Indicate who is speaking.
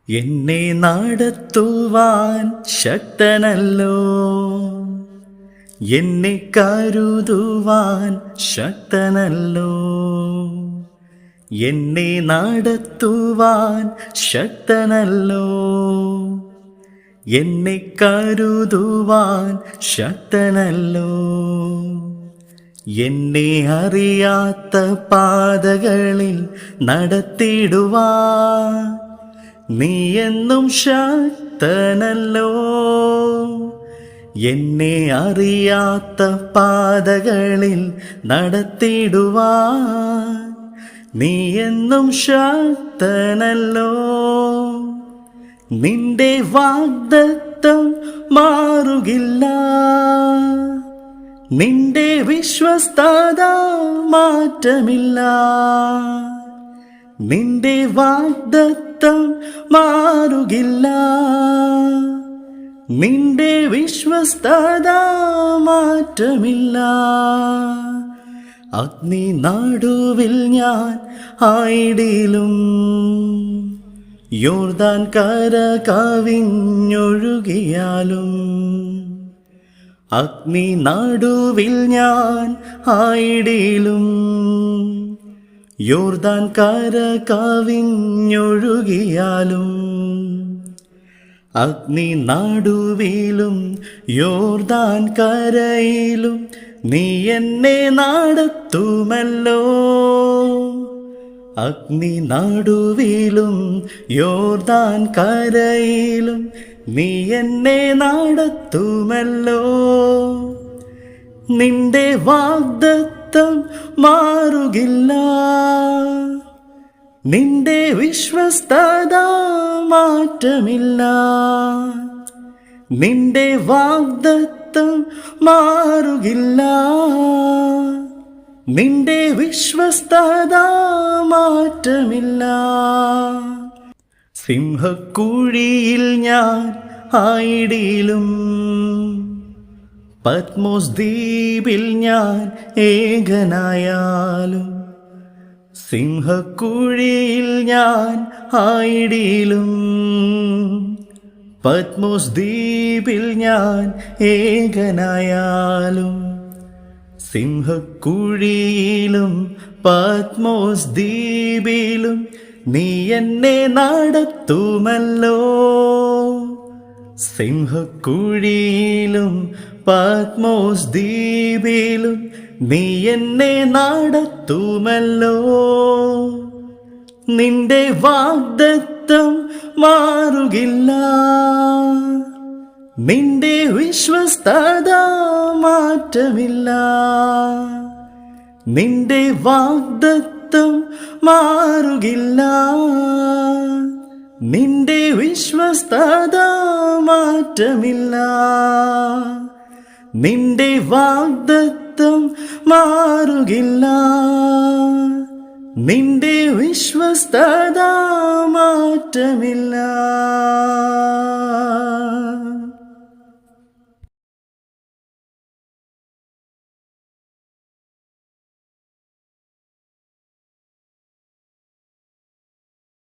Speaker 1: എന്നെ നടത്തുവാൻ ശക്തനല്ലോ, എന്നെ കരുതുവാൻ ശക്തനല്ലോ. എന്നെ നടത്തുവാൻ ശക്തനല്ലോ, എന്നെ കരുതുവാൻ ശക്തനല്ലോ. എന്നെ അറിയാത്ത പാതകളിൽ നടത്തിടുവാൻ നീ എന്നും ശക്തനല്ലോ. എന്നെ അറിയാത്ത പാതകളിൽ നടത്തിടുവാൻ നീ എന്നും ശക്തനല്ലോ. നിന്റെ വാഗ്ദത്തം മാറുകില്ല, നിന്റെ വിശ്വസ്തത മാറ്റമില്ല. നിന്റെ വാഗ്ദത്തം മാറുകില്ല, നിന്റെ വിശ്വസ്തത മാറ്റമില്ല. അഗ്നി നടുവിൽ ഞാൻ ആയിടിലും, യോർദാൻ കര കവിഞ്ഞൊഴുകിയാലും. അഗ്നി നടുവിൽ ഞാൻ ആയിടിലും, യോർദാൻ കര കവിഞ്ഞൊഴുകിയാലും. അഗ്നി നടുവിലും യോർദാൻ കരയിലും നീ എന്നെ നടത്തുമല്ലോ. അഗ്നി നടുവിലും യോർദാൻ കരയിലും നീ എന്നെ നടത്തുമല്ലോ. നിന്റെ വാഗ്ദത്തം മാറുകില്ല, നിന്റെ വിശ്വസ്തത മാറ്റമില്ല. നിന്റെ വാഗ്ദത്തം മാറുകില്ല, നിന്റെ വിശ്വസ്തത മാറ്റമില്ല. സിംഹക്കുഴിയിൽ ഞാൻ ആയിടിലും, പത്മോസ് ദ്വീപിൽ ഞാൻ ഏകനായാലും. സിംഹക്കുഴിയിൽ ഞാൻ ആയിടിലും, പത്മോസ് ദ്വീപിൽ ഞാൻ ഏകനായാലും. സിംഹക്കുഴിയിലും പത്മോസ് ദ്വീപിലും നീ എന്നെ നടത്തുമല്ലോ. സിംഹക്കുഴിയിലും പത്മോസ് ദ്വീപിലും നീ എന്നെ നടത്തുമല്ലോ. നിന്റെ വാഗ്ദത്തം മാറുകില്ല, നിന്റെ വിശ്വസ്തത മാറ്റമില്ല. നിന്റെ വാഗ്ദത്തം മാറുകില്ല, നിന്റെ വിശ്വസ്തത മാറ്റമില്ല. നിന്റെ വാഗ്ദത്തം മാറുകില്ല, നിന്റെ വിശ്വസ്തത മാറ്റമില്ല.